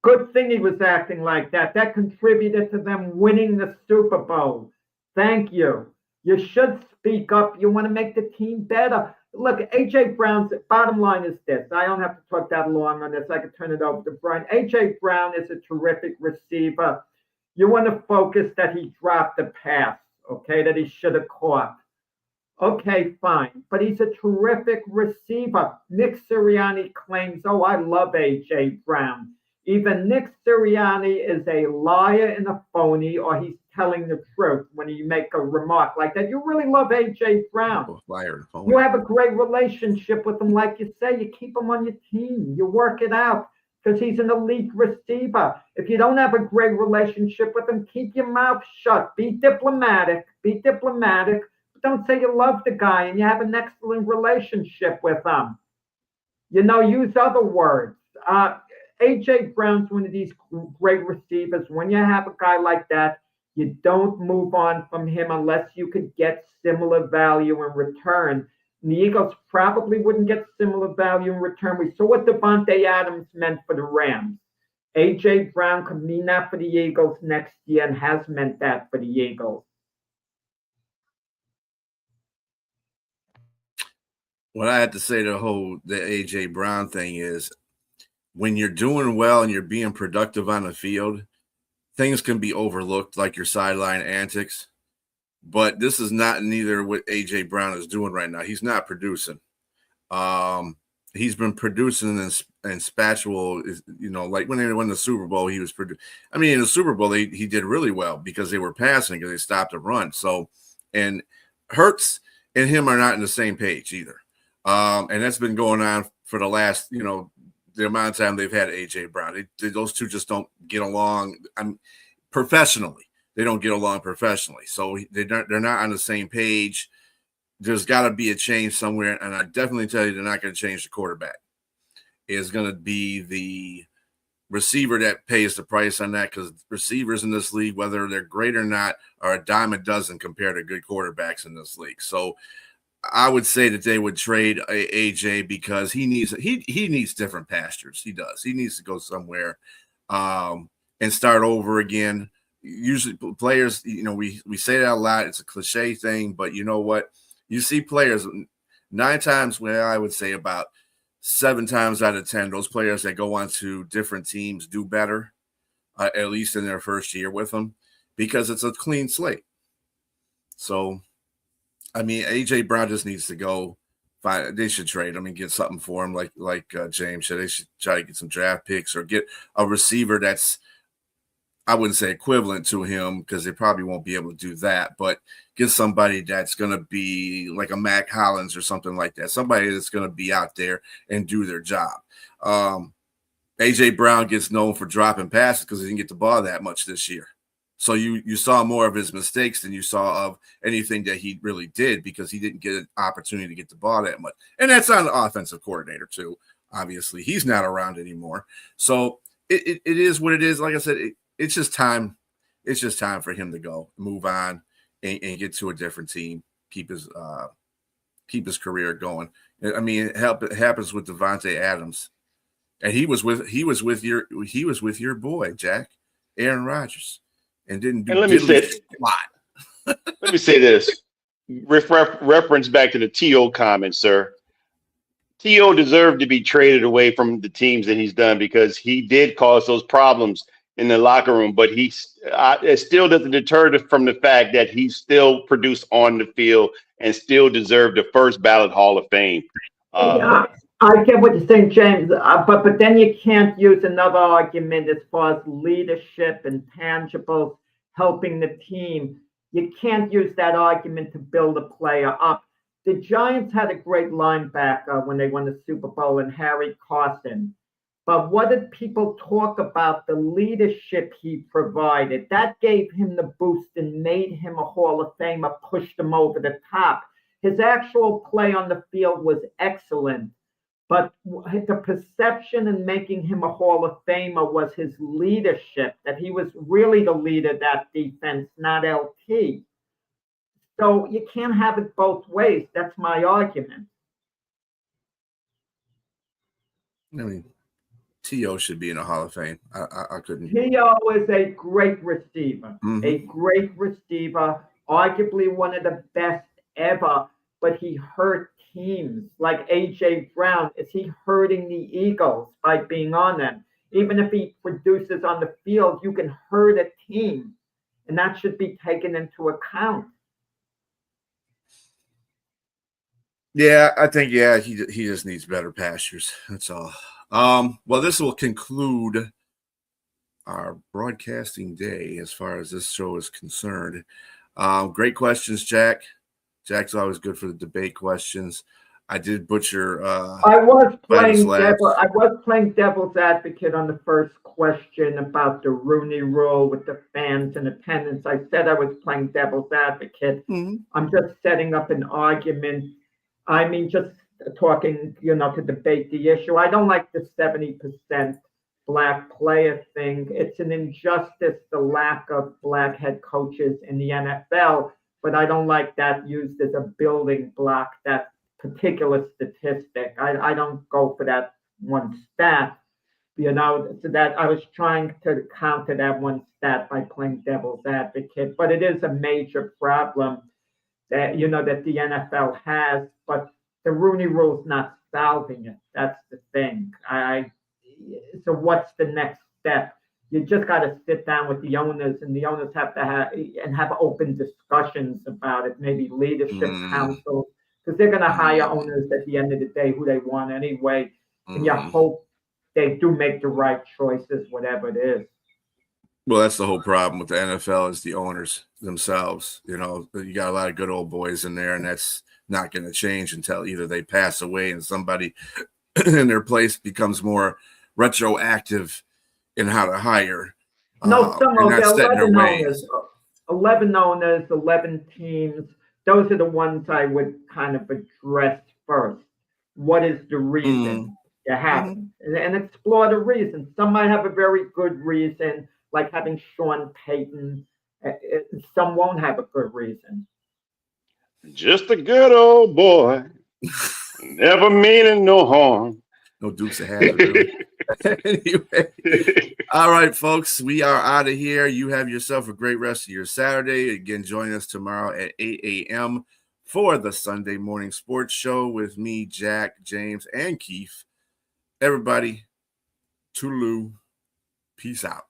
Good thing he was acting like that. That contributed to them winning the Super Bowl. Thank you. You should speak up. You want to make the team better. Look, A.J. Brown's bottom line is this. I don't have to talk that long on this. I could turn it over to Brian. A.J. Brown is a terrific receiver. You want to focus that he dropped the pass, okay, that he should have caught. Okay, fine. But he's a terrific receiver. Nick Sirianni claims, I love A.J. Brown. Either Nick Sirianni is a liar and a phony, or he's telling the truth when you make a remark like that. You really love A.J. Brown. Liar and phony. You have a great relationship with him, like you say. You keep him on your team. You work it out because he's an elite receiver. If you don't have a great relationship with him, keep your mouth shut. Be diplomatic. But don't say you love the guy and you have an excellent relationship with him. Use other words. A.J. Brown's one of these great receivers. When you have a guy like that, you don't move on from him unless you could get similar value in return. And the Eagles probably wouldn't get similar value in return. We saw what Devontae Adams meant for the Rams. A.J. Brown could mean that for the Eagles next year and has meant that for the Eagles. What I had to say to the A.J. Brown thing is, when you're doing well and you're being productive on the field, things can be overlooked, like your sideline antics. But this is neither what A.J. Brown is doing right now. He's not producing. He's been producing and spatula, like when they won the Super Bowl, he was producing. I mean, in the Super Bowl, he did really well because they were passing, because they stopped the run. So, and Hurts and him are not in the same page either. And that's been going on for the last, the amount of time they've had A.J. Brown. Those two just don't get along professionally. They don't get along professionally. So they're not on the same page. there's got to be a change somewhere, and I definitely tell you they're not going to change the quarterback. It's going to be the receiver that pays the price on that, because receivers in this league, whether they're great or not, are a dime a dozen compared to good quarterbacks in this league. So I would say that they would trade AJ because he needs different pastures. He does. He needs to go somewhere and start over again. Usually players, we say that a lot. It's a cliche thing, but you know what? You see players 9 times, well, I would say about 7 times out of 10, those players that go on to different teams do better, at least in their first year with them, because it's a clean slate. So, I mean, AJ Brown just needs to go. They should trade him and get something for him, like James said. They should try to get some draft picks or get a receiver that's, I wouldn't say equivalent to him, because they probably won't be able to do that, but get somebody that's going to be like a Mac Hollins or something like that, somebody that's going to be out there and do their job. AJ Brown gets known for dropping passes because he didn't get the ball that much this year. So you saw more of his mistakes than you saw of anything that he really did, because he didn't get an opportunity to get the ball that much. And that's on the offensive coordinator too. Obviously, he's not around anymore. So it is what it is. Like I said, it's just time. It's just time for him to go, move on, and get to a different team. Keep his career going. I mean, it happens with Devontae Adams, and he was with your boy Jack, Aaron Rodgers, and didn't do. And let me say this. Reference back to the T.O. comment, sir. T.O. deserved to be traded away from the teams that he's done, because he did cause those problems in the locker room, but it still doesn't deter from the fact that he still produced on the field and still deserved the first ballot Hall of Fame. Yeah, I get what you're saying, James, but then you can't use another argument as far as leadership and tangibles helping the team. You can't use that argument to build a player up. The Giants had a great linebacker when they won the Super Bowl, and Harry Carson. But what did people talk about? The leadership he provided. That gave him the boost and made him a Hall of Famer, pushed him over the top. His actual play on the field was excellent, but the perception in making him a Hall of Famer was his leadership, that he was really the leader of that defense, not LT. So you can't have it both ways. That's my argument. I mean, T.O. should be in a Hall of Fame. I couldn't. T.O. is a great receiver, Mm-hmm. a great receiver, arguably one of the best ever, but he hurt teams like A.J. Brown. Is he hurting the Eagles by being on them? Even if he produces on the field, you can hurt a team, and that should be taken into account. Yeah, I think, he just needs better pastures. That's all. Well, this will conclude our broadcasting day as far as this show is concerned. Great questions, Jack. Jack's always good for the debate questions. I did butcher. I was playing devil's advocate on the first question about the Rooney Rule with the fans in attendance. I said I was playing devil's advocate. Mm-hmm. I'm just setting up an argument. I mean, just talking, to debate the issue. I don't like the 70% black player thing. It's an injustice, the lack of black head coaches in the NFL, but I don't like that used as a building block, that particular statistic. I don't go for that one stat, so that I was trying to counter that one stat by playing devil's advocate, but it is a major problem that, that the NFL has, but the Rooney Rule is not solving it. That's the thing. So what's the next step? You just got to sit down with the owners, and the owners have to have open discussions about it, maybe leadership council, because they're going to hire owners at the end of the day who they want anyway. And you hope they do make the right choices, whatever it is. Well, that's the whole problem with the NFL is the owners themselves. You got a lot of good old boys in there, and that's not going to change until either they pass away and somebody in their place becomes more retroactive in how to hire. No, some of the 11 owners, 11 teams. those are the ones I would kind of address first. What is the reason you have it? And explore the reason. Some might have a very good reason, like having Sean Payton. Some won't have a good reason. Just a good old boy, never meaning no harm. No Dukes of Hazzard, really. Anyway, all right, folks, we are out of here. You have yourself a great rest of your Saturday. Again, join us tomorrow at 8 a.m. for the Sunday Morning Sports Show with me, Jack, James, and Keith. Everybody, toodaloo. Peace out.